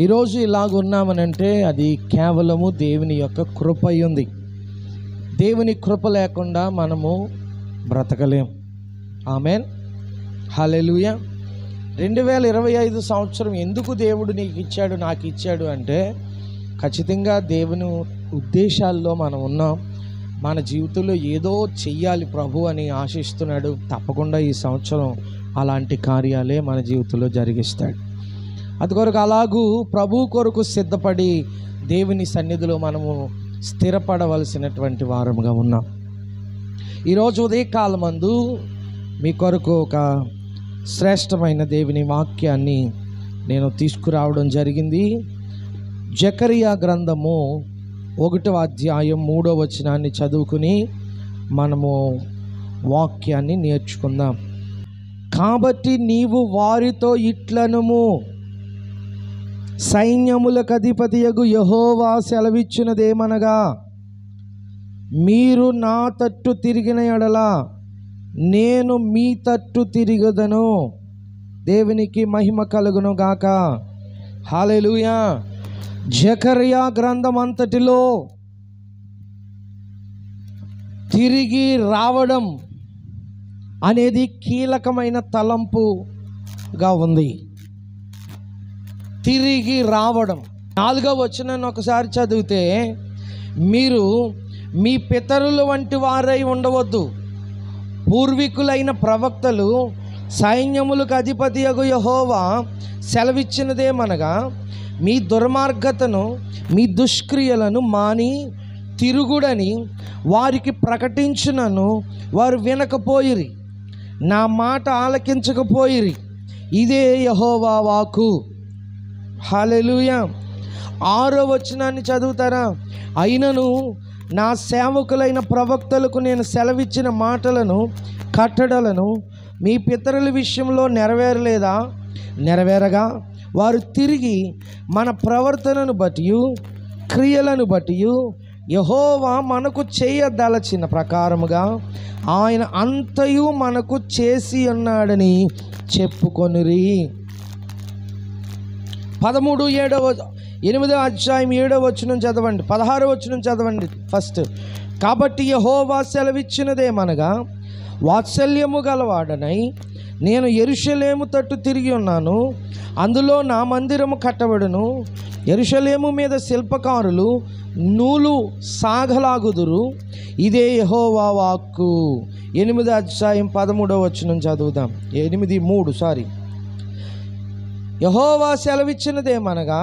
ఈరోజు ఇలాగున్నామనంటే అది కేవలము దేవుని యొక్క కృప ఉంది. దేవుని కృప లేకుండా మనము బ్రతకలేం. ఆమేన్, హల్లెలూయా. 2025 సంవత్సరం ఎందుకు దేవుడు నీకు ఇచ్చాడు, నాకు ఇచ్చాడు అంటే ఖచ్చితంగా దేవుని ఉద్దేశాల్లో మనం ఉన్నాం. మన జీవితంలో ఏదో చెయ్యాలి ప్రభు అని ఆశిస్తున్నాడు. తప్పకుండా ఈ సంవత్సరం అలాంటి కార్యాలే మన జీవితంలో జరిగిస్తాడు. అందుకొరకు అలాగూ ప్రభు కొరకు సిద్ధపడి దేవుని సన్నిధిలో మనము స్థిరపడవలసినటువంటి వారముగా ఉన్నాం. ఈరోజు ఉదయకాలమందు మీ కొరకు ఒక శ్రేష్టమైన దేవుని వాక్యాన్ని నేను తీసుకురావడం జరిగింది. జకరియా గ్రంథము 1వ అధ్యాయం 3వ వచనాన్ని చదువుకుని మనము వాక్యాన్ని నేర్చుకుందాం. కాబట్టి నీవు వారితో ఇట్లనుము, సైన్యములకు అధిపతియగు యెహోవా సెలవిచ్చినదేమనగా, మీరు నా తట్టు తిరిగిన ఎడల నేను మీ తట్టు తిరిగదను. దేవునికి మహిమ కలుగును గాక. హల్లెలూయా. జకరియా గ్రంథం అంతటిలో తిరిగి రావడం అనేది కీలకమైన తలంపుగా ఉంది. తిరిగి రావడం 4వ వచనాన్ని ఒకసారి చదివితే, మీరు మీ పితరుల వంటి వారై ఉండవద్దు. పూర్వీకులైన ప్రవక్తలు సైన్యములకు అధిపతియగు యెహోవా సెలవిచ్చినదేమనగా, మీ దుర్మార్గతను మీ దుష్క్రియలను మాని తిరుగుడని వారికి ప్రకటించునను వారు వినకపోయిరి, నా మాట ఆలకించకపోయిరి. ఇదే యెహోవా వాక్కు. హల్లెలూయా. 6వ వచనాన్ని చదువుతారా? అయినను నా సేవకులైన ప్రవక్తలకు నేను సెలవిచ్చిన మాటలను కట్టడలను మీ పితరుల విషయంలో నెరవేరలేదా? నెరవేరగా వారు తిరిగి మన ప్రవర్తనను బట్టి క్రియలను బట్టి యెహోవా మనకు చేయదలచిన ప్రకారముగా ఆయన అంతయు మనకు చేసి ఉన్నాడని చెప్పుకొనిరి. 8వ అధ్యాయం 7వ వచనం చదవండి, 16వ వచనం చదవండి ఫస్ట్. కాబట్టి యెహోవా సెలవిచ్చినదేమనగా, వాత్సల్యము గలవాడనై నేను యెరూషలేము తట్టు తిరిగి ఉన్నాను, అందులో నా మందిరము కట్టబడును. యెరూషలేము మీద శిల్పకారులు నూలు సాగలాగుదురు. ఇదే యెహోవా వాక్కు. 8వ అధ్యాయం 13వ వచనం చదువుదాం. 8:3 యెహోవా సెలవిచ్చినదేమనగా,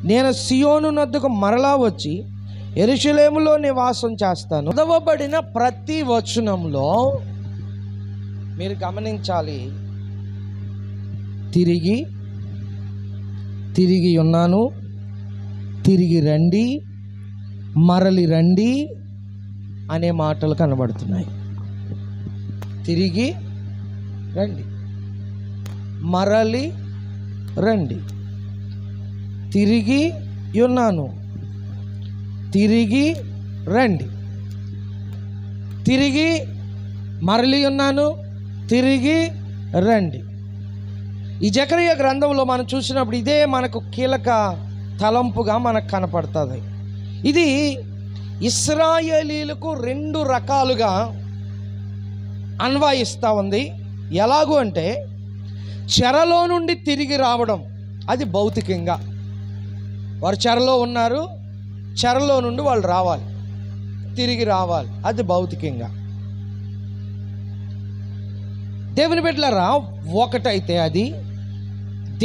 నేను సియోను నద్దకు మరలా వచ్చి యెరూషలేములో నివాసం చేస్తాను. చదవబడిన ప్రతి వచనంలో మీరు గమనించాలి, తిరిగి ఉన్నాను, తిరిగి రండి, మరలి రండి అనే మాటలు కనబడుతున్నాయి. తిరిగి రండి, మరలి రండి. తిరిగి ఉన్నాను, తిరిగి రండి. తిరిగి మరలి ఉన్నాను, తిరిగి రండి. ఈ జకరియా గ్రంథంలో మనం చూసినప్పుడు ఇదే మనకు కీలక తలంపుగా మనకు కనపడుతుంది. ఇది ఇశ్రాయేలీలకు 2 రకాలుగా అన్వయిస్తూ ఉంది. ఎలాగూ అంటే, చెరలో నుండి తిరిగి రావడం, అది భౌతికంగా వారు చెరలో ఉన్నారు, చెరలో నుండి వాళ్ళు రావాలి, తిరిగి రావాలి, అది భౌతికంగా. దేవుని బిడ్డలారా, ఒకటైతే అది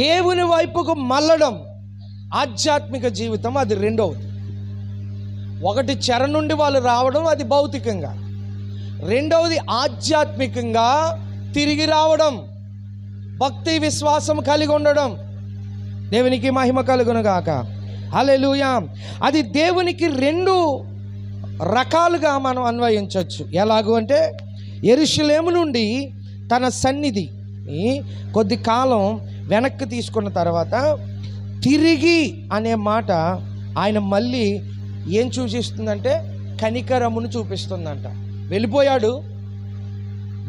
దేవుని వైపుకు మళ్ళడం, ఆధ్యాత్మిక జీవితం, అది రెండవది. ఒకటి చెర నుండి వాళ్ళు రావడం, అది భౌతికంగా. రెండవది ఆధ్యాత్మికంగా తిరిగి రావడం, భక్తి విశ్వాసం కలిగి ఉండడం. దేవునికి మహిమ కలుగును గాక. హల్లెలూయా. అది దేవునికి 2 రకాలుగా మనం అన్వయించవచ్చు. ఎలాగూ అంటే, యెరూషలేము నుండి తన సన్నిధి కొద్ది కాలం వెనక్కి తీసుకున్న తర్వాత తిరిగి అనే మాట ఆయన మళ్ళీ ఏం సూచిస్తుందంటే, కనికరమును చూపిస్తుందంట. వెళ్ళిపోయాడు,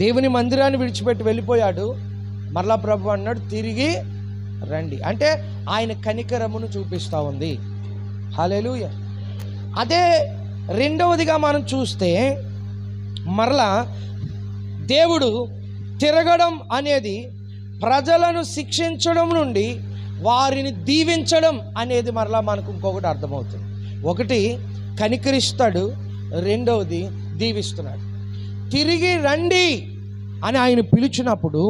దేవుని మందిరాన్ని విడిచిపెట్టి వెళ్ళిపోయాడు. మరలా ప్రభు అన్నాడు, తిరిగి రండి అంటే ఆయన కనికరమును చూపిస్తూ ఉంది. హల్లెలూయా. అదే రెండవదిగా మనం చూస్తే మరలా దేవుడు తిరగడం అనేది ప్రజలను శిక్షించడం నుండి వారిని దీవించడం అనేది మరలా మనకు ఇంకొకటి అర్థమవుతుంది. ఒకటి కనికరిస్తాడు, రెండవది దీవిస్తున్నాడు. తిరిగి రండి అని ఆయన పిలిచినప్పుడు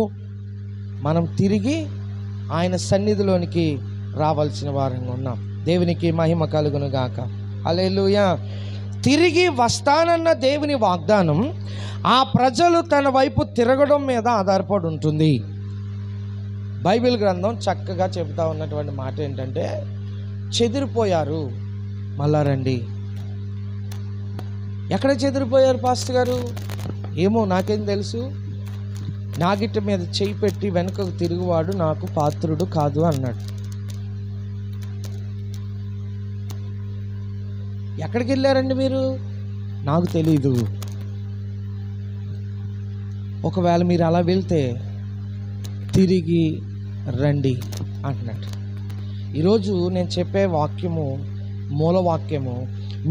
మనం తిరిగి ఆయన సన్నిధిలోనికి రావాల్సిన వారంగా ఉన్నాం. దేవునికి మహిమ కలుగును గాక. హల్లెలూయా. తిరిగి వస్తానన్న దేవుని వాగ్దానం ఆ ప్రజలు తన వైపు తిరగడం మీద ఆధారపడి ఉంటుంది. బైబిల్ గ్రంథం చక్కగా చెబుతా ఉన్నటువంటి మాట ఏంటంటే, చెదిరిపోయారు మళ్ళా రండి. ఎక్కడ చెదిరిపోయారు పాస్టర్ గారు? ఏమో నాకేం తెలుసు. నాగిట్ట మీద చేయి పెట్టి వెనుకకు తిరుగువాడు నాకు పాత్రుడు కాదు అన్నాడు. ఎక్కడికి వెళ్ళారండి మీరు? నాకు తెలీదు. ఒకవేళ మీరు అలా వెళ్తే తిరిగి రండి అంటున్నాడు. ఈరోజు నేను చెప్పే వాక్యము, మూల వాక్యము,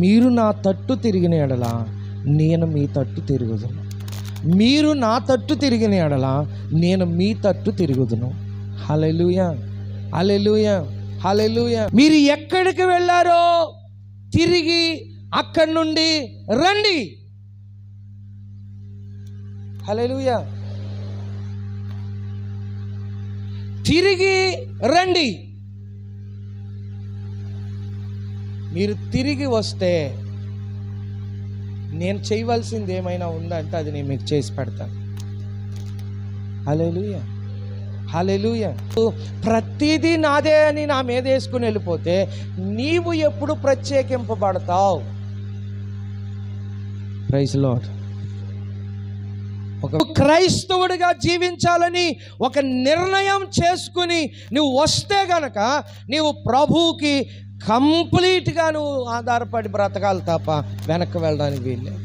మీరు నా తట్టు తిరిగిన ఎడల నేను మీ తట్టు తిరుగుదును. మీరు నా తట్టు తిరిగిన ఎడల నేను మీ తట్టు తిరుగుదును. హల్లెలూయా, హల్లెలూయా, హల్లెలూయా. మీరు ఎక్కడికి వెళ్ళారో తిరిగి అక్కడి నుండి రండి. హల్లెలూయా. తిరిగి రండి. మీరు తిరిగి వస్తే నేను చేయవలసింది ఏమైనా ఉందంటే అది నేను మీకు చేసి పెడతాను. హల్లెలూయా, హల్లెలూయా. ప్రతిదీ నాదే అని నా మీద వేసుకుని వెళ్ళిపోతే నీవు ఎప్పుడు ప్రత్యేకింపబడతావు? Praise lord. ఒక క్రైస్తవుడిగా జీవించాలని ఒక నిర్ణయం చేసుకుని నువ్వు వస్తే గనక నీవు ప్రభువుకి కంప్లీట్గా నువ్వు ఆధారపడి బ్రతకాలి తప్ప వెనక్కి వెళ్ళడానికి వీల్లేదు.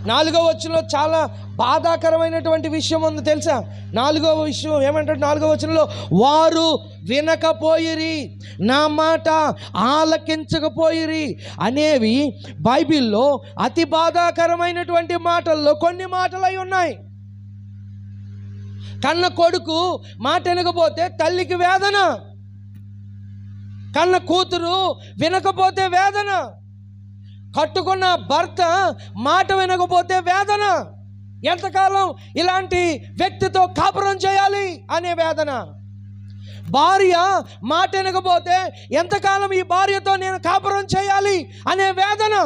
4వ వచనంలో చాలా బాధాకరమైనటువంటి విషయం ఉంది తెలుసా? 4వ విషయం ఏమంటాడు? 4వ వచనంలో వారు వినకపోయిరి, నా మాట ఆలకించకపోయిరి అనేవి బైబిల్లో అతి బాధాకరమైనటువంటి మాటల్లో కొన్ని మాటలు అయి ఉన్నాయి. కన్న కొడుకు మాట వినకపోతే తల్లికి వేదన, కన్న కూతురు వినకపోతే వేదన, కట్టుకున్న భర్త మాట వినకపోతే వేదన, ఎంతకాలం ఇలాంటి వ్యక్తితో కాపురం చేయాలి అనే వేదన, భార్య మాట వినకపోతే ఎంతకాలం ఈ భార్యతో నేను కాపురం చేయాలి అనే వేదన,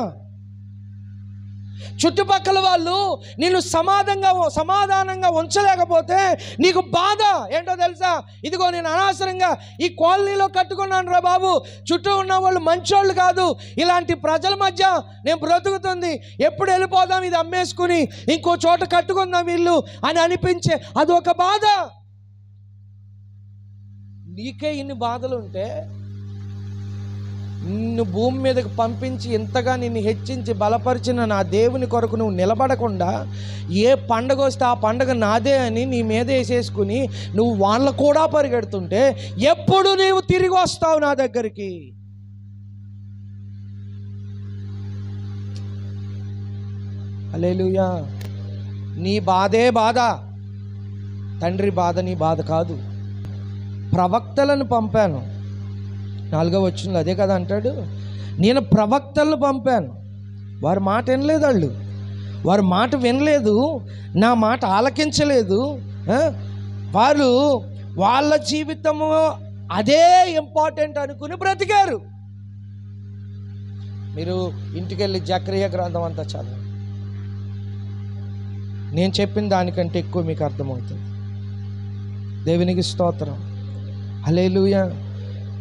చుట్టుపక్కల వాళ్ళు నిన్ను సమాధానంగా ఉంచలేకపోతే నీకు బాధ ఏంటో తెలుసా? ఇదిగో నేను అనవసరంగా ఈ కాలనీలో కట్టుకున్నాను రా బాబు, చుట్టూ ఉన్న వాళ్ళు మంచోళ్ళు కాదు, ఇలాంటి ప్రజల మధ్య నేను బ్రతుకుతుంది, ఎప్పుడు వెళ్ళిపోదాం ఇది అమ్మేసుకుని ఇంకో చోట కట్టుకుందాం ఇల్లు అని అనిపించే అదొక బాధ. నీకే ఇన్ని బాధలు ఉంటే నిన్ను భూమి మీదకి పంపించి ఇంతగా నిన్ను హెచ్చించి బలపరిచిన నా దేవుని కొరకు నువ్వు నిలబడకుండా ఏ పండగ వస్తే ఆ పండగ నాదే అని నీ మీద వేసేసుకుని నువ్వు వాళ్ళ కూడా పరిగెడుతుంటే ఎప్పుడు నీవు తిరిగి వస్తావు నా దగ్గరికి? హల్లెలూయా. నీ బాధే బాధ, తండ్రి బాధ నీ బాధ కాదు. ప్రవక్తలను పంపాను, 4వ వచనంలో అదే కదా అంటాడు. నేను ప్రవక్తలను పంపాను, వారి మాట వినలేదు, వారి మాట వినలేదు, నా మాట ఆలకించలేదు. వారు వాళ్ళ జీవితము అదే ఇంపార్టెంట్ అనుకుని బ్రతికారు. మీరు ఇంటికి వెళ్ళి జకరియా గ్రంథం అంతా చదవండి, నేను చెప్పిన దానికంటే ఎక్కువ మీకు అర్థమవుతుంది. దేవునికి స్తోత్రం, హల్లెలూయా.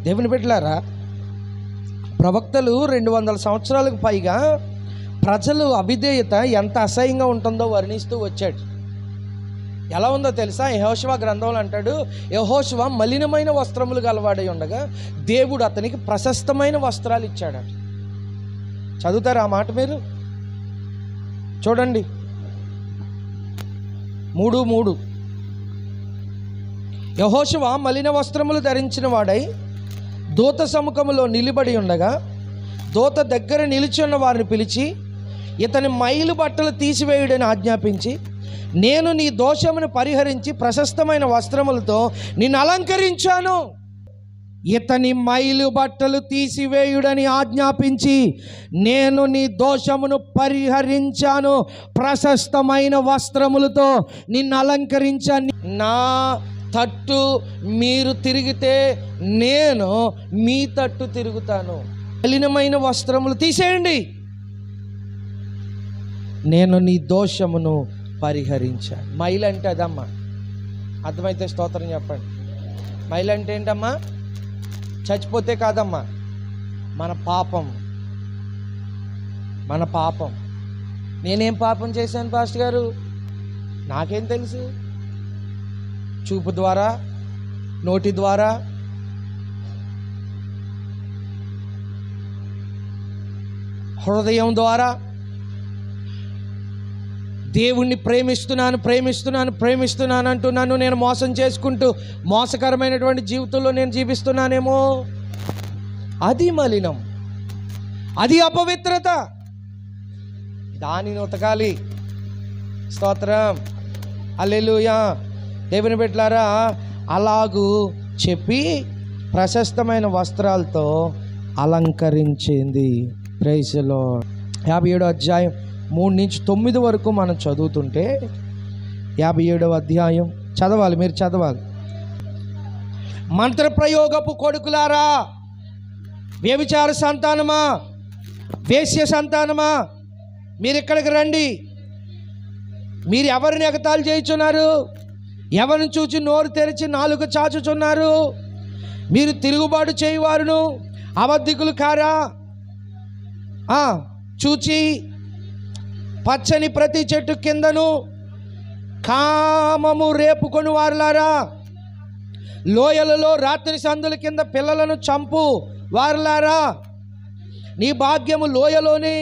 దేవుని బిడ్డలారా, ప్రవక్తలు 200 సంవత్సరాలకు పైగా ప్రజలు అవిధేయత ఎంత అసహ్యంగా ఉంటుందో వర్ణిస్తూ వచ్చాడు. ఎలా ఉందో తెలుసా? యెహోషువ గ్రంథంలో అంటాడు, యెహోషువ మలినమైన వస్త్రములు గలవాడై ఉండగా దేవుడు అతనికి ప్రశస్తమైన వస్త్రాలు ఇచ్చాడట. చదువుతారా ఆ మాట మీరు? చూడండి 3:3. యెహోషువ మలిన వస్త్రములు ధరించిన వాడై దూత సముఖములో నిలబడి ఉండగా దూత దగ్గర నిలిచి ఉన్న వారిని పిలిచి ఇతని మైలు బట్టలు తీసివేయుడని ఆజ్ఞాపించి, నేను నీ దోషమును పరిహరించి ప్రశస్తమైన వస్త్రములతో నిన్ను అలంకరించాను. ఇతని మైలు బట్టలు తీసివేయుడని ఆజ్ఞాపించి, నేను నీ దోషమును పరిహరించాను, ప్రశస్తమైన వస్త్రములతో నిన్ను అలంకరించాను. నా తట్టు మీరు తిరిగితే నేను మీ తట్టు తిరుగుతాను. మలినమైన వస్త్రములు తీసేయండి, నేను నీ దోషమును పరిహరించాను. మైలు అంటే అదమ్మా. అర్థమైతే స్తోత్రం చెప్పండి. మైలు అంటే ఏంటమ్మా? చచ్చిపోతే కాదమ్మా, మన పాపం. మన పాపం. నేనేం పాపం చేశాను పాస్టర్ గారు? నాకేం తెలుసు? చూపు ద్వారా, నోటి ద్వారా, హృదయం ద్వారా దేవుణ్ణి ప్రేమిస్తున్నాను అంటూ నన్ను నేను మోసం చేసుకుంటూ మోసకరమైనటువంటి జీవితంలో నేను జీవిస్తున్నానేమో. అది మలినం, అది అపవిత్రత. దానిని ఉతకాలి. స్తోత్రం, హల్లెలూయా. దేవుని బిడ్డలారా, అలాగూ చెప్పి ప్రశస్తమైన వస్త్రాలతో అలంకరించింది. Praise the Lord. 57వ అధ్యాయం 3 నుంచి 9 వరకు మనం చదువుతుంటే, 57వ అధ్యాయం చదవాలి, మీరు చదవాలి. మంత్రప్రయోగపు కొడుకులారా, వ్యభిచార సంతానమా, వేశ్య సంతానమా, మీరు ఇక్కడికి రండి. మీరు ఎవరిని ఎగతాళి చేయుచున్నారు? ఎవరిని చూచి నోరు తెరిచి నాలుక చాచుచున్నారు? మీరు తిరుగుబాటు చేయువారును అబద్ధికులు కారా? చూచి పచ్చని ప్రతి చెట్టు కిందను కామము రేపుకొని వారులారా, లోయలలో రాత్రి సందుల కింద పిల్లలను చంపు వారులారా, నీ భాగ్యము లోయలోని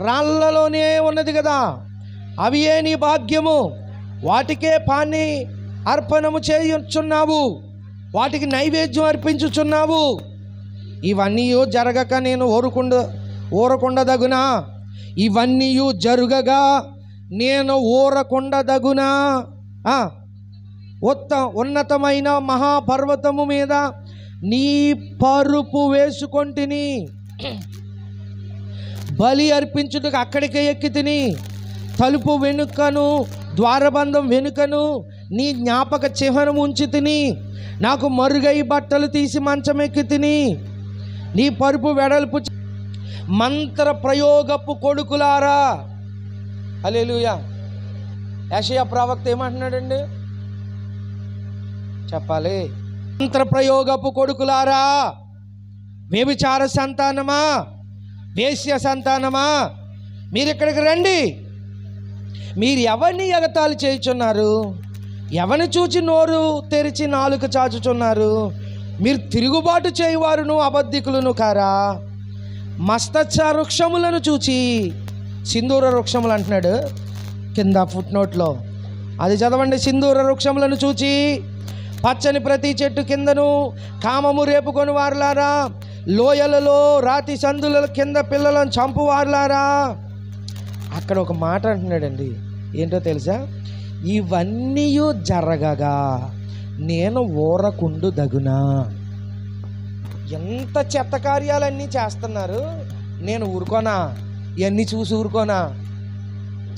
రాళ్ళలోనే ఉన్నది కదా, అవి ఏ నీ భాగ్యము, వాటికే పాన్ని అర్పణము చేయుచున్నావు, వాటికి నైవేద్యం అర్పించుచున్నావు. ఇవన్నీ జరగక నేను ఊరకుండదగునా? ఇవన్నీ జరుగగా నేను ఊరకుండదగునా? ఉన్నతమైన మహాపర్వతము మీద నీ పరుపు వేసుకొంటిని, బలి అర్పించుటకు అక్కడికే ఎక్కి తిని, తలుపు వెనుకను ద్వారబంధం వెనుకను నీ జ్ఞాపక చిహ్నం ఉంచి తిని, నాకు మరుగై బట్టలు తీసి మంచం ఎక్కి తిని, నీ పరుపు వెడల్పు. మంత్ర ప్రయోగపు కొడుకులారా, హల్లెలూయా. యెషయా ప్రవక్త ఏమంటున్నాడండి? చెప్పాలి. మంత్ర ప్రయోగపు కొడుకులారా, వ్యభిచార సంతానమా, వేశ్య సంతానమా, మీరు ఇక్కడికి రండి. మీరు ఎవరిని ఎగతాళి చేయుచున్నారు? ఎవరిని చూచి నోరు తెరిచి నాలుక చాచుచున్నారు? మీరు తిరుగుబాటు చేయువారును అబద్ధికులను కారా? మస్తచ్చ వృక్షములను చూచి, సింధూర వృక్షములు అంటున్నాడు కింద ఫుట్ నోట్లో, అది చదవండి. సింధూర వృక్షములను చూచి పచ్చని ప్రతి చెట్టు కిందను కామము రేపుకొని వారులారా, లోయలలో రాతి సందుల కింద పిల్లలను చంపువారులారా. అక్కడ ఒక మాట అంటున్నాడండి, ఏంటో తెలుసా? ఇవన్నీ జరగగా నేను ఊరకుండు దగునా? ఎంత చెత్త కార్యాలన్నీ చేస్తున్నారు, నేను ఊరుకోనా? ఇవన్నీ చూసి ఊరుకోనా?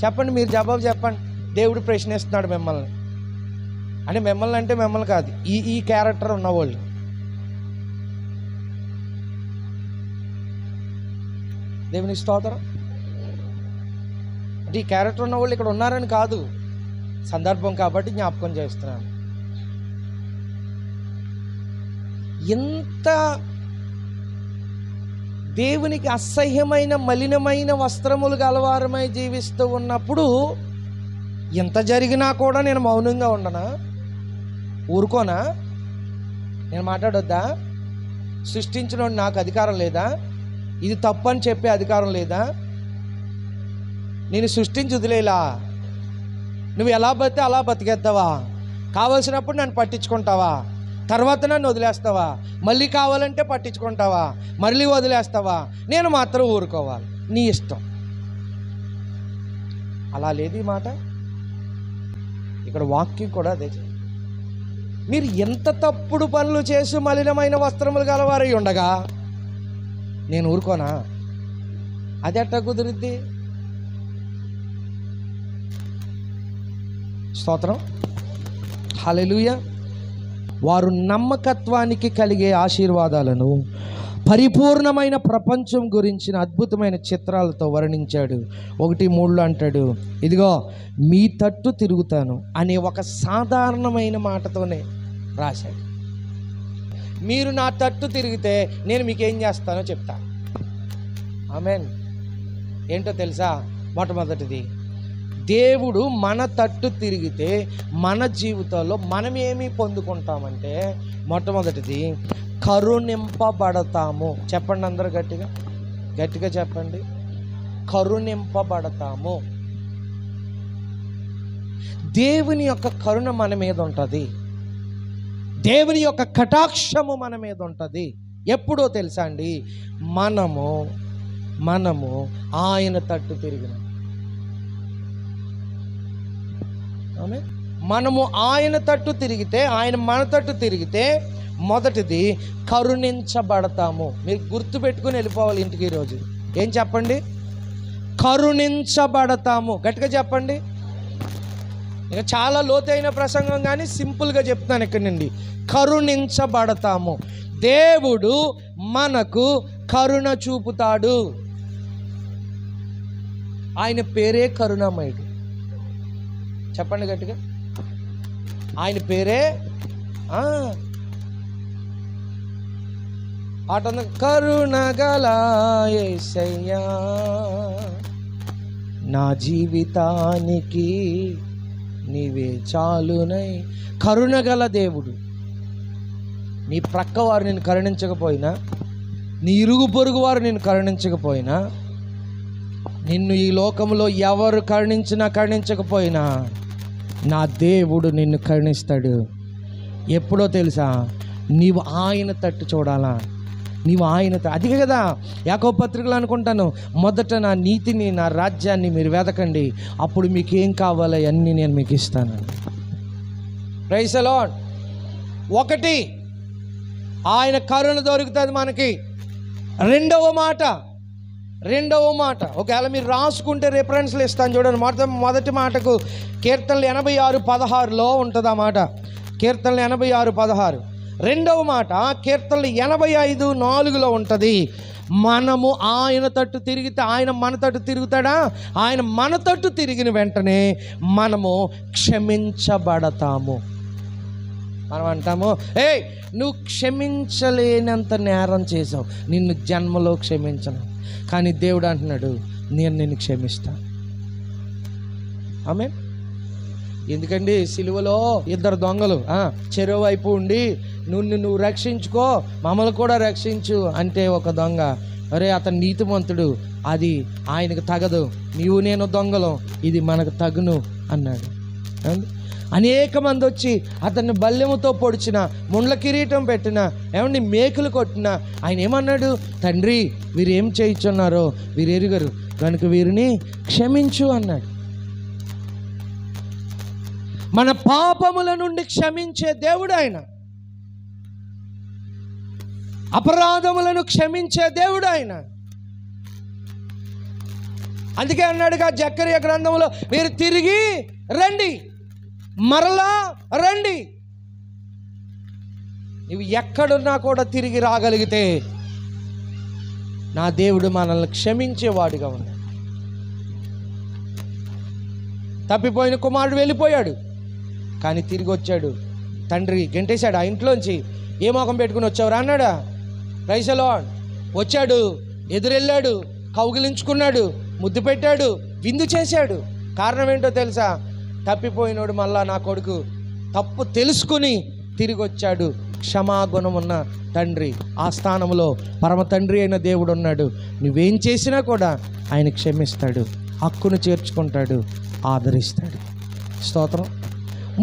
చెప్పండి, మీరు జవాబు చెప్పండి. దేవుడు ప్రశ్నిస్తున్నాడు మిమ్మల్ని. అంటే మిమ్మల్ని అంటే మిమ్మల్ని కాదు, ఈ క్యారెక్టర్ ఉన్నవాళ్ళు. దేవుని స్తోత్రం. అంటే ఈ క్యారెక్టర్ ఉన్నవాళ్ళు ఇక్కడ ఉన్నారని కాదు, సందర్భం కాబట్టి జ్ఞాపకం చేస్తున్నాను. ఎంత దేవునికి అసహ్యమైన మలినమైన వస్త్రములు గలవారమై జీవిస్తూ ఉన్నప్పుడు ఎంత జరిగినా కూడా నేను మౌనంగా ఉండనా? ఊరుకోనా? నేను మాట్లాడొద్దా? సృష్టించిన నాకు అధికారం లేదా? ఇది తప్పు అని చెప్పే అధికారం లేదా? నేను సృష్టించి వదిలేలా, నువ్వు ఎలా బతితే అలా బతికేద్దావా? కావాల్సినప్పుడు నన్ను పట్టించుకుంటావా, తర్వాత నన్ను వదిలేస్తావా, మళ్ళీ కావాలంటే పట్టించుకుంటావా, మళ్ళీ వదిలేస్తావా, నేను మాత్రం ఊరుకోవాలి, నీ ఇష్టం. అలా లేదు ఈ మాట. ఇక్కడ వాక్యం కూడా అదే. మీరు ఎంత తప్పుడు పనులు చేసి మలినమైన వస్త్రములు గలవారై ఉండగా నేను ఊరుకోనా? అది ఎట్టా కుదిరిద్ది? స్తోత్రం, హల్లెలూయా. వారు నమ్మకత్వానికి కలిగే ఆశీర్వాదాలను పరిపూర్ణమైన ప్రపంచం గురించిన అద్భుతమైన చిత్రాలతో వర్ణించాడు. 1:3 అంటాడు, ఇదిగో మీ తట్టు తిరుగుతాను అనే ఒక సాధారణమైన మాటతోనే రాశాడు. మీరు నా తట్టు తిరిగితే నేను మీకేం చేస్తానో చెప్తా. ఆమేన్. ఏంటో తెలుసా? మొట్టమొదటిది, దేవుడు మన తట్టు తిరిగితే మన జీవితంలో మనం ఏమి పొందుకుంటామంటే, మొట్టమొదటిది కరుణింపబడతాము. చెప్పండి అందరూ గట్టిగా, గట్టిగా చెప్పండి. కరుణింపబడతాము. దేవుని యొక్క కరుణ మన మీద ఉంటుంది. దేవుని యొక్క కటాక్షము మన మీద ఉంటుంది. ఎప్పుడో తెలుసా అండి? మనము ఆయన తట్టు తిరిగిన, మనము ఆయన తట్టు తిరిగితే, ఆయన మన తట్టు తిరిగితే మొదటిది కరుణించబడతాము. మీరు గుర్తుపెట్టుకుని వెళ్ళిపోవాలి ఇంటికి ఈరోజు. ఏం చెప్పండి? కరుణించబడతాము. గట్టిగా చెప్పండి. ఇక చాలా లోతైన ప్రసంగం కానీ సింపుల్గా చెప్తాను ఇక్కడి నుండి. కరుణించబడతాము. దేవుడు మనకు కరుణ చూపుతాడు. ఆయన పేరే కరుణామయుడు. చెప్పండి గట్టిగా. ఆయన పేరే ఆట కరుణగల యేసయ్యా, నా జీవితానికి నీవే చాలునై. కరుణగల దేవుడు. నీ ప్రక్క వారు నేను కరుణించకపోయినా, నీ ఇరుగు పొరుగు వారు నేను కరుణించకపోయినా, నిన్ను ఈ లోకంలో ఎవరు కరుణించకపోయినా నా దేవుడు నిన్ను కరుణిస్తాడు. ఎప్పుడో తెలుసా? నీవు ఆయన తట్టు చూడాలా. నీవు ఆయన అదిగే కదా యాకోబు పత్రికలు అనుకుంటాను, మొదట నా నీతిని, నా రాజ్యాన్ని మీరు వెతకండి, అప్పుడు మీకు ఏం కావాలో అన్నీ నేను మీకు ఇస్తాను. Praise the Lord. ఒకటి, ఆయన కరుణ దొరుకుతుంది మనకి. రెండవ మాట ఒకవేళ మీరు రాసుకుంటే రిఫరెన్స్లు ఇస్తాను చూడండి. మొదటి మాటకు కీర్తనలు 86:16 ఉంటుంది ఆ మాట. కీర్తనలు 86:16. రెండవ మాట కీర్తనలు 85:4 ఉంటుంది. మనము ఆయన తట్టు తిరిగితే ఆయన మన తట్టు తిరుగుతాడా? ఆయన మన తట్టు తిరిగిన వెంటనే మనము క్షమించబడతాము. మనం అంటాము, ఏయ్ నువ్వు క్షమించలేనంత నేరం చేసావు, నిన్ను జన్మలో క్షమించను. కానీ దేవుడు అంటున్నాడు, నేను నిన్ను క్షమిస్తాను. ఆమేన్. ఎందుకండి సిలువలో ఇద్దరు దొంగలు చెరువు వైపు ఉండి నువ్వు రక్షించుకో, మమ్మల్ని కూడా రక్షించు అంటే ఒక దొంగ, అరే అతను నీతిమంతుడు, అది ఆయనకు తగదు, నీవు నేను దొంగలం, ఇది మనకు తగును అన్నాడు. అనేక మంది వచ్చి అతన్ని బల్లెముతో పొడిచిన, ముండ్ల కిరీటం పెట్టిన, ఏమండి మేకులు కొట్టిన, ఆయన ఏమన్నాడు? తండ్రి వీరు ఏం చేయించున్నారో వీరు ఎరుగరు కనుక వీరిని క్షమించు అన్నాడు. మన పాపముల నుండి క్షమించే దేవుడు ఆయన. అపరాధములను క్షమించే దేవుడు ఆయన. అందుకే అన్నాడుగా జకర్యా గ్రంథంలో, మీరు తిరిగి రండి, మరలా రండి. నువ్వు ఎక్కడున్నా కూడా తిరిగి రాగలిగితే నా దేవుడు మనల్ని క్షమించేవాడుగా ఉన్నాడు. తప్పిపోయిన కుమారుడు వెళ్ళిపోయాడు, కానీ తిరిగి వచ్చాడు. తండ్రి గెంటేశాడు ఆ ఇంట్లోంచి. ఏ మోకం పెట్టుకుని వచ్చావురా అన్నాడా? Praise the Lord. వచ్చాడు, ఎదురెళ్ళాడు, కౌగిలించుకున్నాడు, ముద్దు పెట్టాడు, విందు చేశాడు. కారణం ఏంటో తెలుసా? తప్పిపోయినోడు మళ్ళా నా కొడుకు తప్పు తెలుసుకుని తిరిగి వచ్చాడు. క్షమాగుణం ఉన్న తండ్రి, ఆ స్థానంలో పరమ తండ్రి అయిన దేవుడు ఉన్నాడు. నువ్వేం చేసినా కూడా ఆయన క్షమిస్తాడు, హక్కును చేర్చుకుంటాడు, ఆదరిస్తాడు. స్తోత్రం.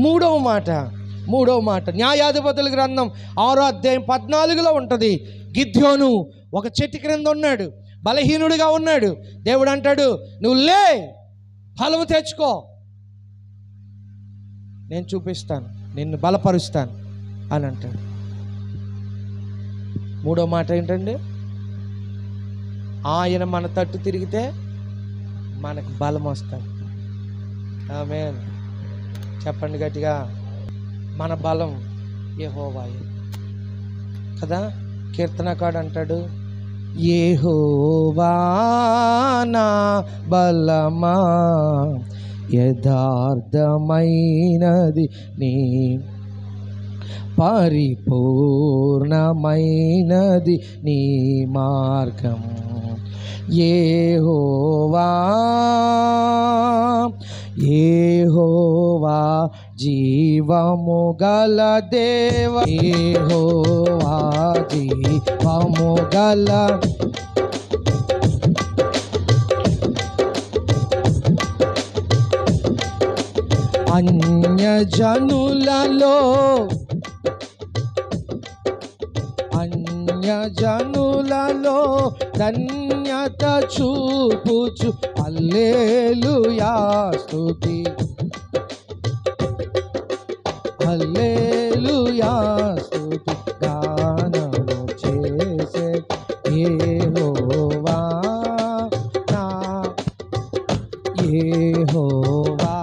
మూడవ మాట మూడో మాట న్యాయాధిపతుల గ్రంథం 6వ అధ్యాయం 14లో ఉంటుంది. గిద్యోను ఒక చెట్టు క్రింద ఉన్నాడు, బలహీనుడిగా ఉన్నాడు. దేవుడు అంటాడు, నువ్వు లే, బలము తెచ్చుకో, నేను చూపిస్తాను, నిన్ను బలపరుస్తాను అని అంటాడు. మూడో మాట ఏంటండి? ఆయన మన తట్టు తిరిగితే మనకు బలం వస్తుంది. ఆమేన్. చెప్పండి గట్టిగా. మన బలం యెహోవాయే కదా. కీర్తనకాడు అంటాడు, యెహోవా నా బలమా, యథార్థమైనది నీ పరిపూర్ణమైనది నీ మార్గం. యెహోవా యెహోవా జీవము గల దేవ, యెహోవా జీవము గల అన్యజనులలో ధన్యత చూపుచు హల్లెలూయా స్తుతి, హల్లెలూయా స్తుతి గానము చేసే యెహోవా నా యెహోవా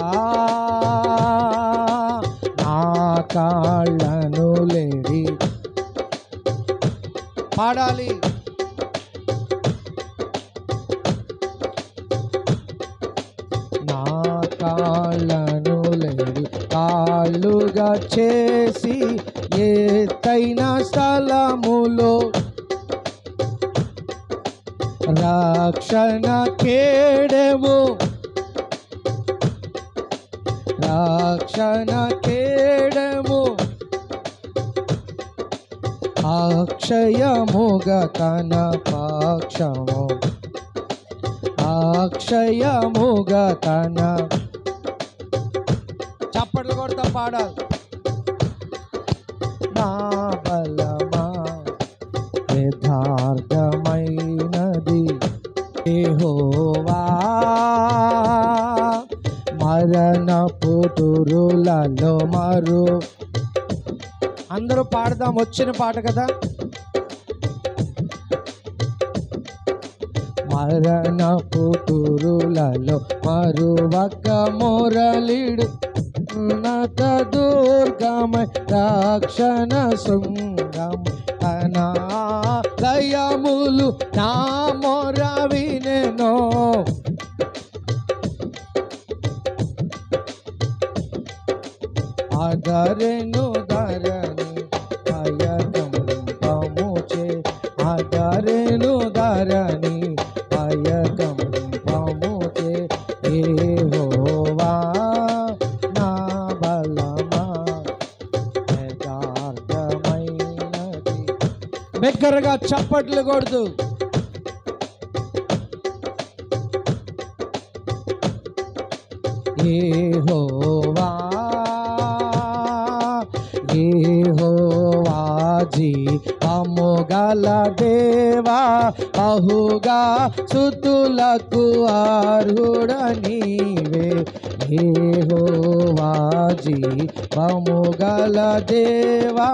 నా కాళ్ళను లేడి పాడాలి. నా కాళ్ళను లేడి కాళ్ళుగా చేసి ఎత్తైన స్థలములో రక్షణ కేడెము, రక్షణ కేడెము అక్షయముగా తన పక్షము, అక్షయముగా తన చప్పట్లు కొడతా పాడాలి. నా బలమా యథార్థమైనది యెహోవా, మరణపు తురులలో మరు. అందరూ పాడదాం, వచ్చిన పాట కదా. మరణపు తురులలో మరువక మురళిడు ఉన్నత దుర్గమై రక్షణ శృంగం తన లయములు నా మొర వినెనో. ఆదరెను ధరణి అయకంపముచే, ఆదరెను ధరణి అయకంపముచే యెహోవా నా బలమా యథార్థమైనది. బిగ్గరగా చప్పట్లు కొడుతూ యెహోవా యెహోవా జీవము గల దేవా, బహుగా స్తుతులకు అర్హుడ నీవే. యెహోవా జీవము గల దేవా,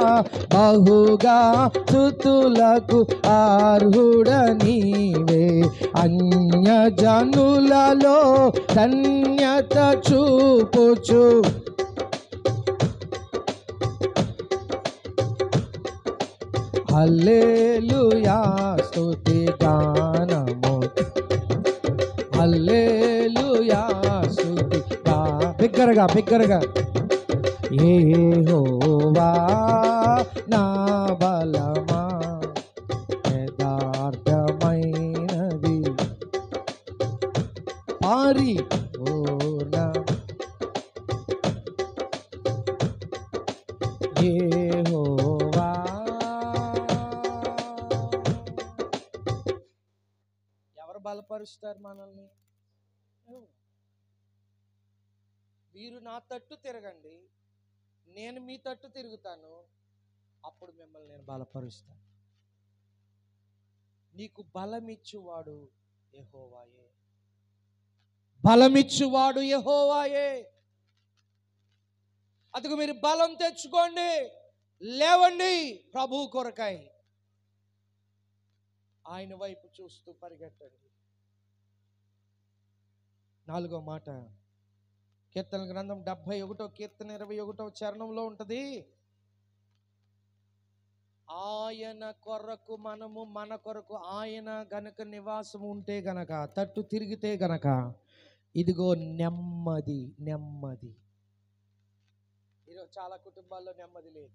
బహుగా స్తుతులకు అర్హుడ నీవే. అన్యజనులలో ధన్యత చూపుచు హల్లెలూయా స్తుతి గానము, హల్లెలూయా స్తుతి బిగ్గరగా బిగ్గరగా. యెహోవా నా బలమా యథార్థమైనది పరిపూర్ణ యెహోవా. ఎవరు బలపరుస్తారు మనల్ని? మీరు నా తట్టు తిరగండి, నేను మీ తట్టు తిరుగుతాను, అప్పుడు మిమ్మల్ని నేను బలపరుస్తాను. నీకు బలమిచ్చువాడు యెహోవాయే, బలమిచ్చువాడు యెహోవాయే. అందుకు మీరు బలం తెచ్చుకోండి, లేవండి ప్రభు కొరకై. ఆయన వైపు చూస్తూ పరిగెట్టండి. 4వ మాట కీర్తన గ్రంథం 71 కీర్తన 21 చరణంలో ఉంటుంది. ఆయన కొరకు మనము, మన కొరకు ఆయన గనక నివాసం ఉంటే గనక, తట్టు తిరిగితే గనక, ఇదిగో నెమ్మది. నెమ్మది ఈరోజు చాలా కుటుంబాల్లో నెమ్మది లేదు.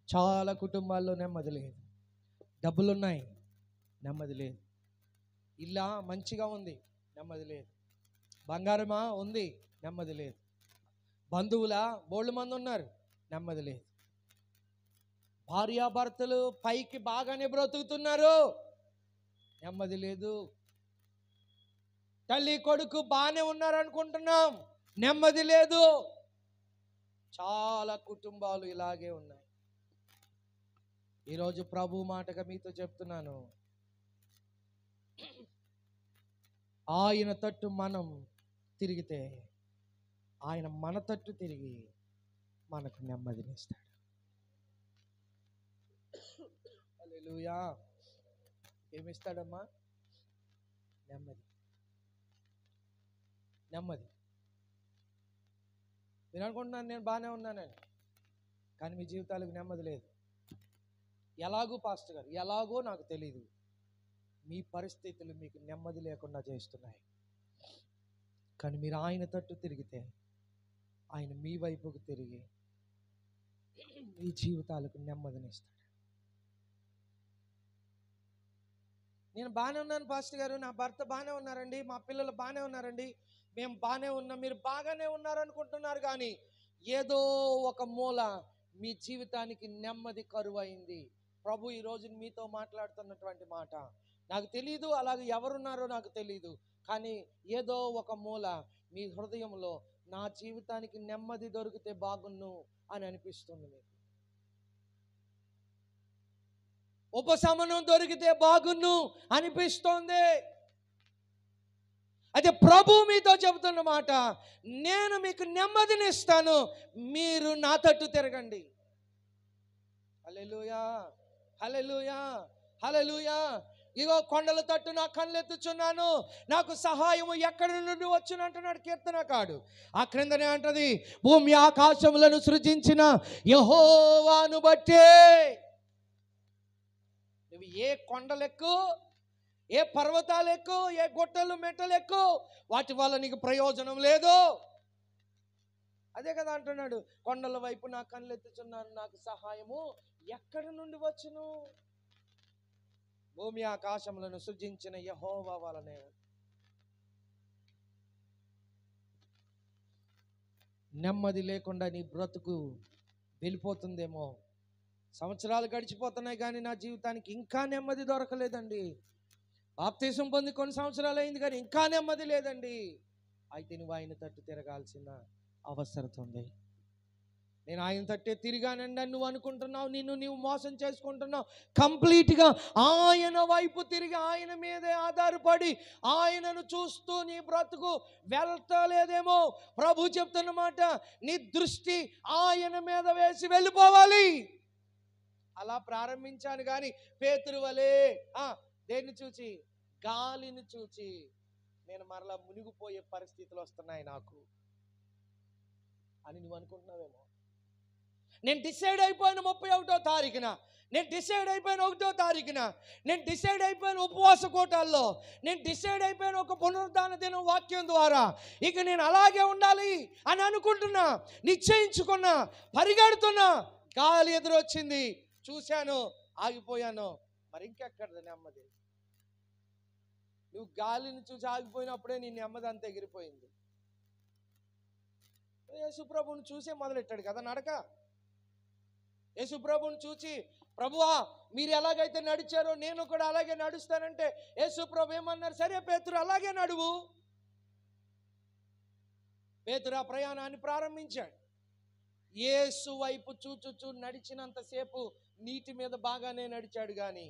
చాలా కుటుంబాల్లో నెమ్మది లేదు. డబ్బులున్నాయి, నెమ్మది లేదు. ఇల్లా మంచిగా ఉంది, నెమ్మది లేదు. బంగారమా ఉంది, నెమ్మది లేదు. బంధువులా బోళ్ళు మంది ఉన్నారు, నెమ్మది లేదు. భార్యాభర్తలు పైకి బాగానే బ్రతుకుతున్నారు, నెమ్మది లేదు. తల్లి కొడుకు బాగానే ఉన్నారు అనుకుంటున్నాం, నెమ్మది లేదు. చాలా కుటుంబాలు ఇలాగే ఉన్నాయి. ఈరోజు ప్రభు మాటగా మీతో చెప్తున్నాను, ఆయన తట్టు మనం తిరిగితే ఆయన మన తట్టు తిరిగి మనకు నెమ్మదినిస్తాడు. హల్లెలూయా. ఏమిస్తాడమ్మా? నెమ్మది. నెమ్మది. మీరు అనుకుంటున్నాను నేను బాగానే ఉన్నానని, కానీ మీ జీవితాలకు నెమ్మది లేదు. ఎలాగూ పాస్టర్ గారు, ఎలాగో నాకు తెలీదు, మీ పరిస్థితులు మీకు నెమ్మది లేకుండా చేస్తున్నాయి. కానీ మీరు ఆయన తట్టు తిరిగితే ఆయన మీ వైపుకు తిరిగి మీ జీవితాలకు నెమ్మదినిస్తాడు. నేను బాగానే ఉన్నాను పాస్టర్ గారు, నా భర్త బాగానే ఉన్నారండి, మా పిల్లలు బాగానే ఉన్నారండి, మేము బాగానే ఉన్నాం, మీరు బాగానే ఉన్నారనుకుంటున్నారు, కానీ ఏదో ఒక మూల మీ జీవితానికి నెమ్మది కరువైంది. ప్రభు ఈరోజు మీతో మాట్లాడుతున్నటువంటి మాట నాకు తెలీదు, అలాగే ఎవరున్నారో నాకు తెలీదు, కానీ ఏదో ఒక మూల మీ హృదయంలో నా జీవితానికి నెమ్మది దొరికితే బాగున్ను అని అనిపిస్తుంది. మీకు ఉపశమనం దొరికితే బాగున్ను అనిపిస్తోంది. అయితే ప్రభు మీతో చెబుతున్న మాట, నేను మీకు నెమ్మదినిస్తాను, మీరు నా తట్టు తిరగండి. హల్లెలూయా, హల్లెలూయా, హల్లెలూయా. ఇగో కొండల తట్టు నా కళ్ళెత్తుచున్నాను, నాకు సహాయము ఎక్కడి నుండి వచ్చును అంటున్నాడు కీర్తనకాడు. ఆ క్రిందనే అంటది, భూమి ఆకాశములను సృజించిన యెహోవాను బట్టే. నువ్వు ఏ కొండలెక్కు, ఏ పర్వతాలు ఎక్కు, ఏ గుట్టలు మెట్టలు ఎక్కు, వాటి వల్ల నీకు ప్రయోజనం లేదు. అదే కదా అంటున్నాడు, కొండల వైపు నా కళ్ళెత్తుచున్నాను, నాకు సహాయము ఎక్కడి నుండి వచ్చును? భూమి ఆకాశములను సృజించిన యెహోవా వలనే. నెమ్మది లేకుండా నీ బ్రతుకు వెళ్ళిపోతుందేమో. సంవత్సరాలు గడిచిపోతున్నాయి కానీ నా జీవితానికి ఇంకా నెమ్మది దొరకలేదండి. బాప్తిసం పొంది కొన్ని సంవత్సరాలు అయింది కానీ ఇంకా నెమ్మది లేదండి. అయితే నువ్వు ఆయన తట్టు తిరగాల్సిన అవసరం ఉంది. నేను ఆయన తట్టే తిరిగానండి అని నువ్వు అనుకుంటున్నావు, నిన్ను నీవు మోసం చేసుకుంటున్నావు. కంప్లీట్గా ఆయన వైపు తిరిగి ఆయన మీదే ఆధారపడి ఆయనను చూస్తూ నీ బ్రతుకు వెళ్తలేదేమో. ప్రభు చెప్తున్నమాట, నీ దృష్టి ఆయన మీద వేసి వెళ్ళిపోవాలి. అలా ప్రారంభించాను కానీ పేతురు వలే దేన్ని చూచి, గాలిని చూచి నేను మరలా మునిగిపోయే పరిస్థితులు వస్తున్నాయి నాకు అని నువ్వు అనుకుంటున్నావేమో. నేను డిసైడ్ అయిపోయిన 31వ తారీఖున, నేను డిసైడ్ అయిపోయిన 1వ తారీఖున, నేను డిసైడ్ అయిపోయిన ఉపవాస కూటాల్లో, నేను డిసైడ్ అయిపోయిన ఒక పునరుద్ధాన దినం వాక్యం ద్వారా ఇక నేను అలాగే ఉండాలి అని అనుకుంటున్నా, నిశ్చయించుకున్నా, పరిగెడుతున్నా. గాలి ఎదురొచ్చింది, చూశాను, ఆగిపోయాను. మరి ఇంకెక్కడ నెమ్మది? నువ్వు గాలిని చూసి ఆగిపోయినప్పుడే నీ నెమ్మది అంత ఎగిరిపోయింది. యేసుప్రభుని చూసే మొదలెట్టాడు కదా నడక. యేసుప్రభుని చూచి, ప్రభువా మీరు ఎలాగైతే నడిచారో నేను కూడా అలాగే నడుస్తానంటే యేసుప్రభు ఏమన్నారు? సరే పేతురు అలాగే నడువు. పేతురు ఆ ప్రయాణాన్ని ప్రారంభించాడు. యేసు వైపు చూచుచూ నడిచినంతసేపు నీటి మీద బాగానే నడిచాడు. కానీ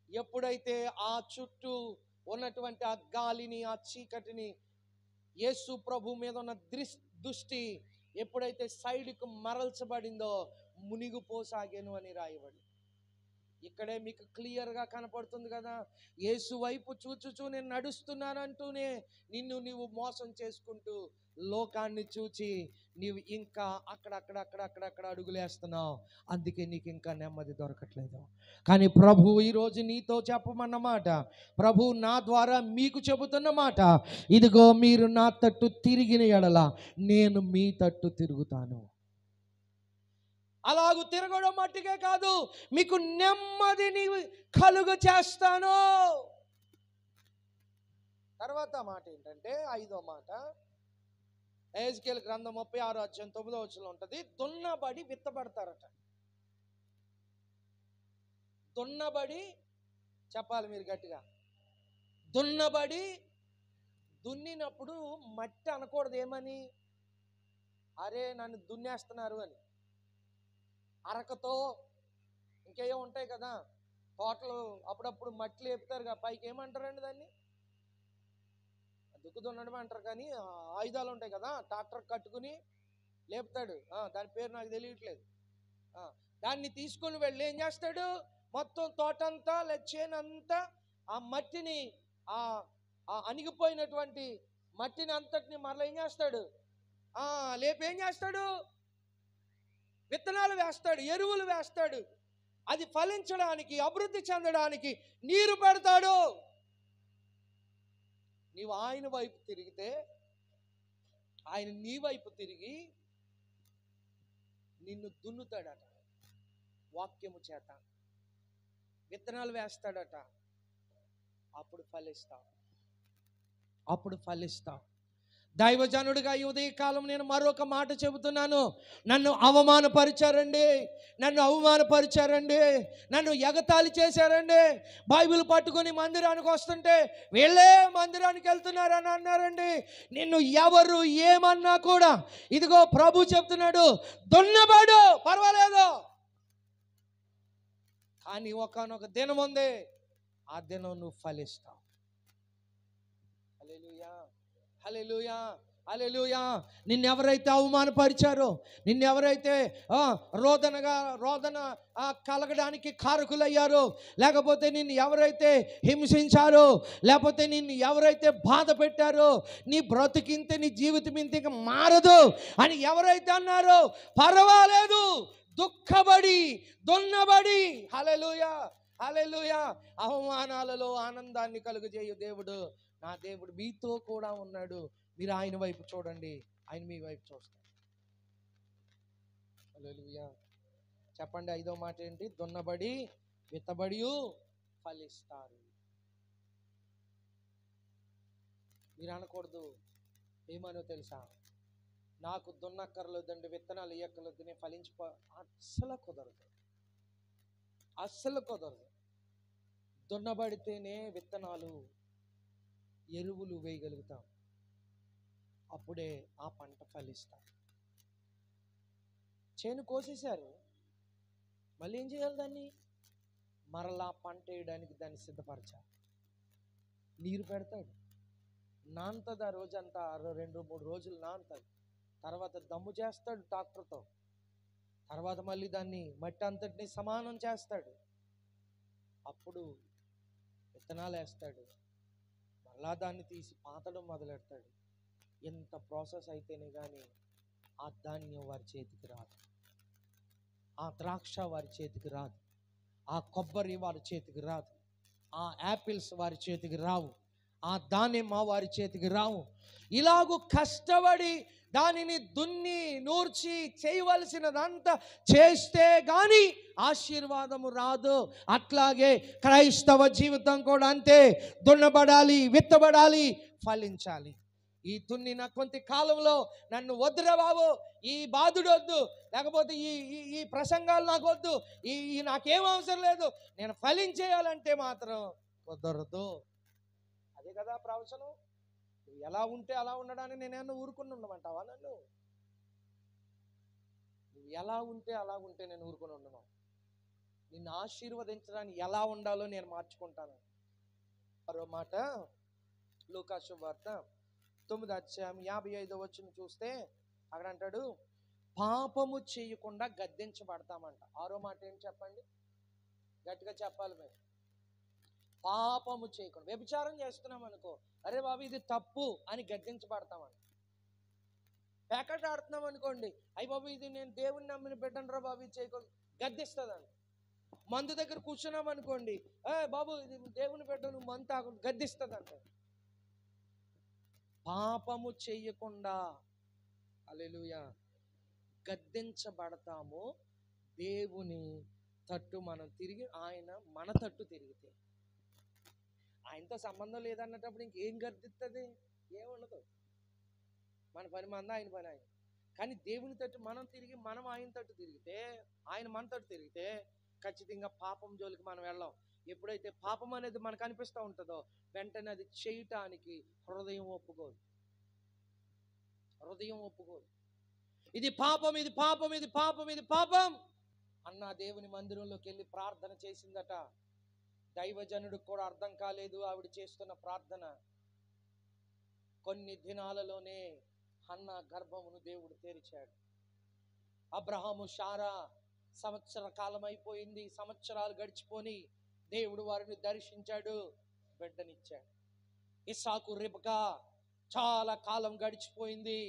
ఎప్పుడైతే ఆ చుట్టూ ఉన్నటువంటి ఆ గాలిని, ఆ చీకటిని, యేసు ప్రభు మీద ఉన్న దృష్టి ఎప్పుడైతే సైడ్కు మరల్చబడిందో మునిగిపోసాగాను అని రాయబడి. ఇక్కడే మీకు క్లియర్గా కనపడుతుంది కదా. యేసు వైపు చూచుచూ నేను నడుస్తున్నానంటూనే నిన్ను నీవు మోసం చేసుకుంటూ లోకాన్ని చూచి నీవు ఇంకా అక్కడక్కడ అడుగులేస్తున్నావు. అందుకే నీకు ఇంకా నెమ్మది దొరకట్లేదు. కానీ ప్రభువు ఈరోజు నీతో చెప్పమన్నమాట, ప్రభువు నా ద్వారా మీకు చెబుతున్న మాట, ఇదిగో మీరు నా తట్టు తిరిగిన ఎడల నేను మీ తట్టు తిరుగుతాను. అలాగూ తిరగడం మట్టుకే కాదు, మీకు నెమ్మదిని కలుగ చేస్తాను. తర్వాత మాట ఏంటంటే, 5వ మాట ఎహెజ్కేలు గ్రంథం 36:9 ఉంటుంది. దున్నబడి విత్తబడతారట. దున్నబడి, చెప్పాలి మీరు గట్టిగా, దున్నబడి. దున్నినప్పుడు మట్టి అనకూడదు ఏమని, అరే నన్ను దున్నేస్తున్నారు అని. అరకతో ఇంకేయో ఉంటాయి కదా, తోటలు అప్పుడప్పుడు మట్టి లేపుతారు కదా, పైకి ఏమంటారండి దాన్ని? దుక్కు దున్నడం అంటారు. కానీ ఆయుధాలు ఉంటాయి కదా, ట్రాక్టర్ కట్టుకుని లేపుతాడు, దాని పేరు నాకు తెలియట్లేదు. దాన్ని తీసుకొని వెళ్ళి ఏం చేస్తాడు, మొత్తం తోటంతా చేనంతా ఆ మట్టిని, ఆ అణిగిపోయినటువంటి మట్టిని అంతటిని మరలా ఏం చేస్తాడు, లేపి ఏం చేస్తాడు, విత్తనాలు వేస్తాడు, ఎరువులు వేస్తాడు. అది ఫలించడానికి, అభివృద్ధి చెందడానికి నీరు పెడతాడు. నీవు ఆయన వైపు తిరిగితే ఆయన నీ వైపు తిరిగి నిన్ను దున్నుతాడట. వాక్యము చేత విత్తనాలు వేస్తాడట. అప్పుడు ఫలిస్తావు. దైవజనుడిగా ఈ ఉదయకాలం నేను మరొక మాట చెబుతున్నాను. నన్ను అవమానపరిచారండి, నన్ను ఎగతాళి చేశారండి. బైబిల్ పట్టుకొని మందిరానికి వస్తుంటే వీళ్ళే మందిరానికి వెళ్తున్నారని అన్నారండి. నిన్ను ఎవరు ఏమన్నా కూడా ఇదిగో ప్రభు చెప్తున్నాడు, దున్నబడు, పర్వాలేదు. కానీ ఒకానొక దినం ఉంది, ఆ దినం నువ్వు ఫలిస్తావు. హల్లెలూయా, హల్లెలూయా, హల్లెలూయా. నిన్నెవరైతే అవమానపరిచారో, నిన్నెవరైతే రోదన కలగడానికి కారకులయ్యారో, లేకపోతే నిన్ను ఎవరైతే హింసించారో, లేకపోతే నిన్ను ఎవరైతే బాధ పెట్టారో, నీ బ్రతుకింతే, నీ జీవితం ఇంత ఇంకా మారదు అని ఎవరైతే అన్నారో, పర్వాలేదు, దుఃఖపడి దున్నబడి, హల్లెలూయా, హల్లెలూయా, అవమానాలలో ఆనందాన్ని కలుగజేయు దేవుడు, నా దేవుడు మీతో కూడా ఉన్నాడు. మీరు ఆయన వైపు చూడండి, ఆయన మీ వైపు చూస్తారు. హల్లెలూయా. చెప్పండి, 5వ మాట ఏంటి? దున్నబడి విత్తబడి ఫలిస్తారు. మీరు అనకూడదు, ఏమనో తెలుసా, నాకు దున్నక్కర్లేదండి, విత్తనాలు ఇయ్యక్కర్లేదు, నేను అస్సలు కుదరదు. దున్నబడితేనే విత్తనాలు, ఎరువులు వేయగలుగుతాం. అప్పుడే ఆ పంట ఫలిస్తాం. చేను కోసేశారు, మళ్ళీ ఏం చేయాలి? దాన్ని మరలా పంట వేయడానికి దాన్ని సిద్ధపరచాలి. నీరు పెడతాడు, నానుతుంది. ఆ రోజంతా 2-3 రోజులు నానుతుంది. తర్వాత దమ్ము చేస్తాడు ట్రాక్టర్తో. తర్వాత మళ్ళీ దాన్ని మట్టి అంతటిని సమానం చేస్తాడు. అప్పుడు విత్తనాలు వేస్తాడు, మళ్ళా దాన్ని తీసి పాతడం మొదలెడతాడు. ఎంత ప్రాసెస్ అయితేనే కానీ ఆ ధాన్యం వారి చేతికి రాదు, ఆ ద్రాక్ష వారి చేతికి రాదు, ఆ కొబ్బరి వారి చేతికి రాదు, ఆ యాపిల్స్ వారి చేతికి రావు, ఆ దానిమ్మ వారి చేతికి రావు. ఇలాగూ కష్టపడి దానిని దున్ని నూర్చి చేయవలసినదంతా చేస్తే కానీ ఆశీర్వాదము రాదు. అట్లాగే క్రైస్తవ జీవితం కూడా అంతే. దున్నబడాలి, విత్తబడాలి, ఫలించాలి. ఈ దున్నిన కొంత కాలంలో నన్ను వద్దురా బాబు, ఈ బాధుడు వద్దు, లేకపోతే ఈ ప్రసంగాలు నాకు వద్దు, ఈ నాకేం అవసరం లేదు, నేను ఫలించేయాలంటే మాత్రం కుదరదు. అదే కదా ప్రవచనం. నువ్వు ఎలా ఉంటే అలా ఉండడానికి నేనేమన్నా ఊరుకుని ఉండమంటావా? నన్ను నువ్వు ఎలా ఉంటే అలా ఉంటే నేను ఊరుకొని ఉండను. నిన్ను ఆశీర్వదించడానికి ఎలా ఉండాలో నేను మార్చుకుంటాను. మరో మాట లూకా శుభవార్త 9:55 చూస్తే అక్కడ అంటాడు, పాపము చేయకుండా గద్దించబడతామంట. 6వ మాట ఏంటి చెప్పండి, గట్టిగా చెప్పాలి మీరు. పాపము చేయకుండా, వ్యభిచారం చేస్తున్నాం అనుకో, అరే బాబు ఇది తప్పు అని గద్దించబడతామంట. ప్యాకెట్ ఆడుతున్నాం అనుకోండి, అయ్యి బాబు ఇది నేను దేవుని నమ్మిన బిడ్డను రా బాబు ఇది చేయకూడదు, గద్దిస్తుందండి. మందు దగ్గర కూర్చున్నాం అనుకోండి, బాబు ఇది దేవుని బిడ్డ నువ్వు మందు తాగు, గద్దిస్తుందంట. పాపము చెయ్యకుండా హల్లెలూయా గద్దించబడతాము. దేవుని తట్టు మనం తిరిగి ఆయన మన తట్టు తిరిగితే, ఆయనతో సంబంధం లేదన్నప్పుడు ఇంకేం గద్దిస్తుంది, ఏముండదు. మన పని మంద, ఆయన పని ఆయన. కానీ దేవుని తట్టు మనం తిరిగి మనం ఆయన తట్టు తిరిగితే, ఆయన మన తట్టు తిరిగితే ఖచ్చితంగా పాపం జోలికి మనం వెళ్ళాం. ఎప్పుడైతే పాపం అనేది మనకు అనిపిస్తూ ఉంటుందో వెంటనే అది చేయటానికి హృదయం ఒప్పుకోదు. హృదయం ఒప్పుకోదు. ఇది పాపం, ఇది పాపం, ఇది పాపం, ఇది పాపం అన్న దేవుని మందిరంలోకి వెళ్ళి ప్రార్థన చేసిందట. దైవజనుడికి కూడా అర్థం కాలేదు ఆవిడ చేస్తున్న ప్రార్థన. కొన్ని దినాలలోనే హన్నా గర్భమును దేవుడు తెరిచాడు. అబ్రహాము శారా సంవత్సర కాలం అయిపోయింది, సంవత్సరాలు గడిచిపోని దేవుడు వారిని దర్శించాడు, బిడ్డనిచ్చాడు. ఇస్సాకు రిబ్కా చాలా కాలం గడిచిపోయింది,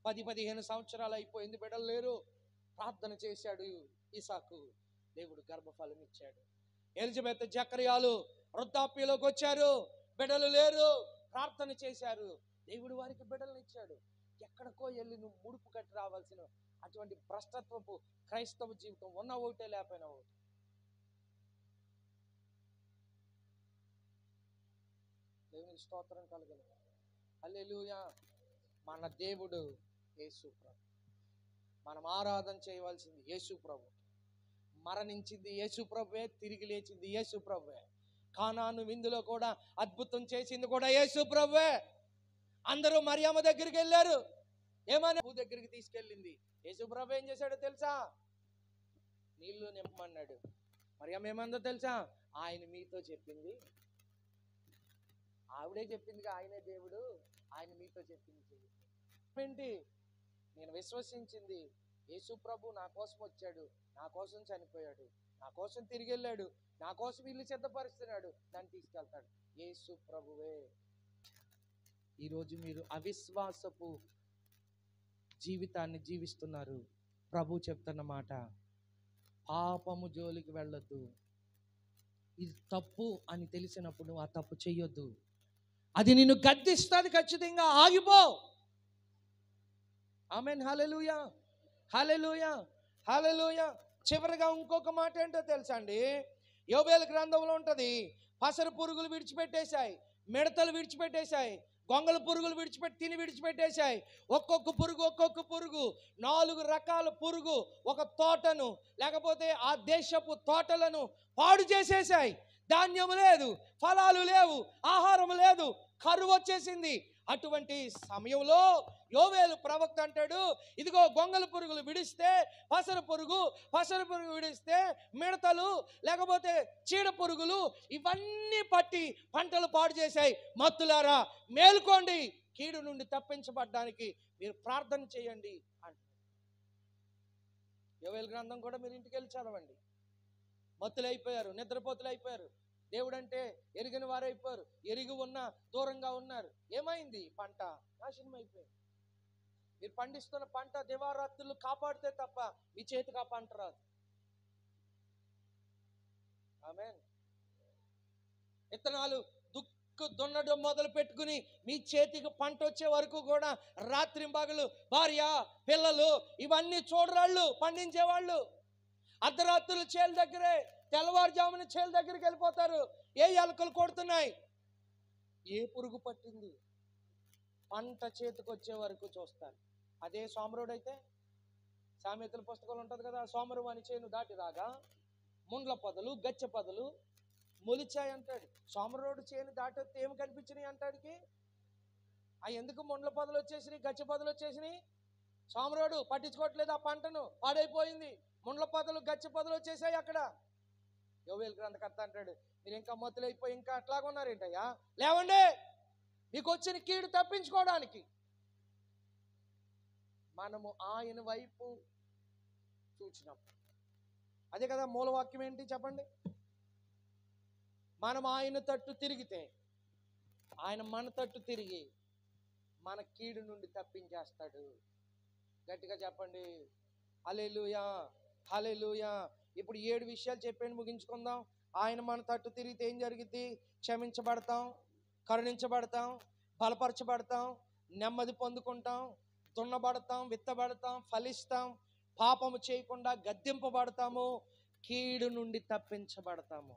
10-15 సంవత్సరాలు అయిపోయింది, బిడ్డలు లేరు. ప్రార్థన చేశాడు ఇస్సాకు, దేవుడు గర్భఫలం ఇచ్చాడు. ఎలిజబెత్ జకర్యాలు వృద్ధాప్యలోకి వచ్చారు, బిడ్డలు లేరు, ప్రార్థన చేశారు, దేవుడు వారికి బిడ్డలను ఇచ్చాడు. ఎక్కడికో వెళ్ళి నువ్వు ముడుపు కట్టి రావాల్సిన అటువంటి భ్రష్టత్వపు క్రైస్తవ జీవితం ఉన్న ఒకటే లేకపోయినా ఒకటి. దేవునికి స్తోత్రం కలుగును. హల్లెలూయా. మన దేవుడు యేసు ప్రభు. మనం ఆరాధన చేయవలసింది యేసు ప్రభు. మరణించింది యేసు ప్రభువే, తిరిగి లేచింది యేసు ప్రభువే. కానాను విందులో కూడా అద్భుతం చేసింది కూడా యేసు ప్రభువే. అందరూ మరియమ్మ దగ్గరికి వెళ్ళారు, ఏమని భూ దగ్గరికి తీసుకెళ్ళింది. యేసు ప్రభు ఏం చేశాడో తెలుసా, నీళ్లు నింపమన్నాడు. మరియమ్మ ఏమందో తెలుసా, ఆయన మీతో చెప్పింది, ఆవిడే చెప్పిందిగా, ఆయనే దేవుడు, ఆయన మీతో చెప్పింది ఏంటి, నేను విశ్వసించింది యేసు ప్రభు నా కోసం వచ్చాడు, నా కోసం చనిపోయాడు, నా కోసం తిరిగి వెళ్ళాడు, నా కోసం ఇల్లు సిద్ధపరుస్తున్నాడు, నన్ను తీసుకెళ్తాడు, యేసు ప్రభువే. ఈరోజు మీరు అవిశ్వాసపు జీవితాన్ని జీవిస్తున్నారు. ప్రభు చెప్తున్న మాట, పాపము జోలికి వెళ్ళొద్దు. ఇది తప్పు అని తెలిసినప్పుడు ఆ తప్పు చెయ్యొద్దు. అది నిన్ను గద్దిస్తుంది, ఖచ్చితంగా ఆగిపో. ఆమేన్. హల్లెలూయా, హల్లెలూయా, హల్లెలూయా. చివరిగా ఇంకొక మాట ఏంటో తెలుసా అండి, యోబేలు గ్రంథంలో ఉంటుంది, పసరు పురుగులు విడిచిపెట్టేశాయి, మిడతలు విడిచిపెట్టేశాయి, గొంగళ పురుగులు విడిచిపెట్టేశాయి. ఒక్కొక్క పురుగు 4 రకాల పురుగు ఒక తోటను, లేకపోతే ఆ దేశపు తోటలను పాడు చేసేశాయి. ధాన్యం లేదు, ఫలాలు లేవు, ఆహారం లేదు, కరువు వచ్చేసింది. అటువంటి సమయంలో యోవేలు ప్రవక్త అంటాడు, ఇదిగో గొంగళ పురుగులు విడిస్తే పసరు పురుగు విడిస్తే మిడతలు, లేకపోతే చీడ పురుగులు, ఇవన్నీ పట్టి పంటలు పాడు చేశాయి. మత్తులారా మేలుకోండి, కీడు నుండి తప్పించబడ్డానికి మీరు ప్రార్థన చేయండి అంట. యోవేలు గ్రంథం కూడా మీరు ఇంటికి వెళ్ళి చదవండి. మత్తులైపోయారు, నిద్రపోతులైపోయారు, దేవుడంటే ఎరిగిన వారైపోయారు, ఎరిగి ఉన్న దూరంగా ఉన్నారు. ఏమైంది, పంట నాశనం అయిపోయింది. మీరు పండిస్తున్న పంట దివారాత్రులు కాపాడితే తప్ప మీ చేతికి ఆ పంట రాదు. ఆమేన్. విత్తనాలు దున్నడం మొదలు పెట్టుకుని మీ చేతికి పంట వచ్చే వరకు కూడా రాత్రింబగలు భార్య పిల్లలు ఇవన్నీ చూడరాళ్ళు పండించేవాళ్ళు. అర్ధరాత్రులు చేల దగ్గరే, తెల్లవారుజామున చేల దగ్గరికి వెళ్ళిపోతారు. ఏ ఎలకలు కొడుతున్నాయి, ఏ పురుగు పట్టింది, పంట చేతికి వచ్చే వరకు చూస్తారు. అదే సోమరుడు అయితే, సామెతల పుస్తకంలో ఉంటుంది కదా, సోమరు అని చేను దాటి రాగా ముండ్ల పొదలు గచ్చ పొదలు మొలిచాయి అంటాడు. సోమరుడు చేను దాటి వస్తే ఏమి కనిపించినాయి అంటాడికి, ఎందుకు ముండ్ల పొదలు వచ్చేసినాయి, గచ్చ పొదలు వచ్చేసినాయి, సామరోడు పట్టించుకోవట్లేదు, ఆ పంటను పాడైపోయింది, ముండ్ల పొదలు గచ్చి పొదలు వచ్చేసాయి అక్కడ. యోవేలు గ్రంథకర్త అంటాడు, మీరు ఇంకా మొత్తులైపోయి ఇంకా అట్లాగా ఉన్నారేంటయ్యా, లేవండి, మీకు వచ్చిన కీడు తప్పించుకోవడానికి మనము ఆయన వైపు చూచినాం. అదే కదా మూలవాక్యం ఏంటి చెప్పండి? మనం ఆయన తట్టు తిరిగితే ఆయన మన తట్టు తిరిగి మన కీడు నుండి తప్పించేస్తాడు. గట్టిగా చెప్పండి హల్లెలూయా, హల్లెలూయా. ఇప్పుడు 7 విషయాలు చెప్పండి, ముగించుకుందాం. ఆయన మన తట్టు తిరిగితే ఏం జరిగిద్ది? క్షమించబడతాం, కరుణించబడతాం, బలపరచబడతాం, నెమ్మది పొందుకుంటాం, దున్నబడతాం, విత్తబడతాం, ఫలిస్తాం, పాపము చేయకుండా గద్దింపబడతాము, కీడు నుండి తప్పించబడతాము.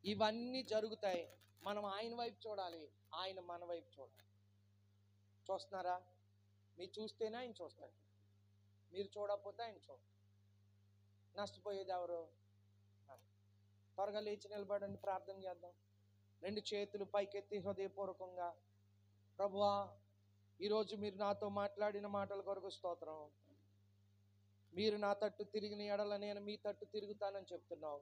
ఇవన్నీ జరుగుతాయి. మనం ఆయన వైపు చూడాలి, ఆయన మన వైపు చూడాలి. చూస్తున్నారా? మీరు చూస్తేనే ఆయన చూస్తాడు, మీరు చూడకపోతే ఆయన చూడ. నష్టపోయేది ఎవరు? త్వరగా లేచి నిలబడండి, ప్రార్థన చేద్దాం. 2 చేతులు పైకెత్తి హృదయపూర్వకంగా, ప్రభువా ఈరోజు మీరు నాతో మాట్లాడిన మాటల కొరకు స్తోత్రం. మీరు నా తట్టు తిరిగిన ఎడల నేను మీ తట్టు తిరుగుతానని చెప్తున్నావు.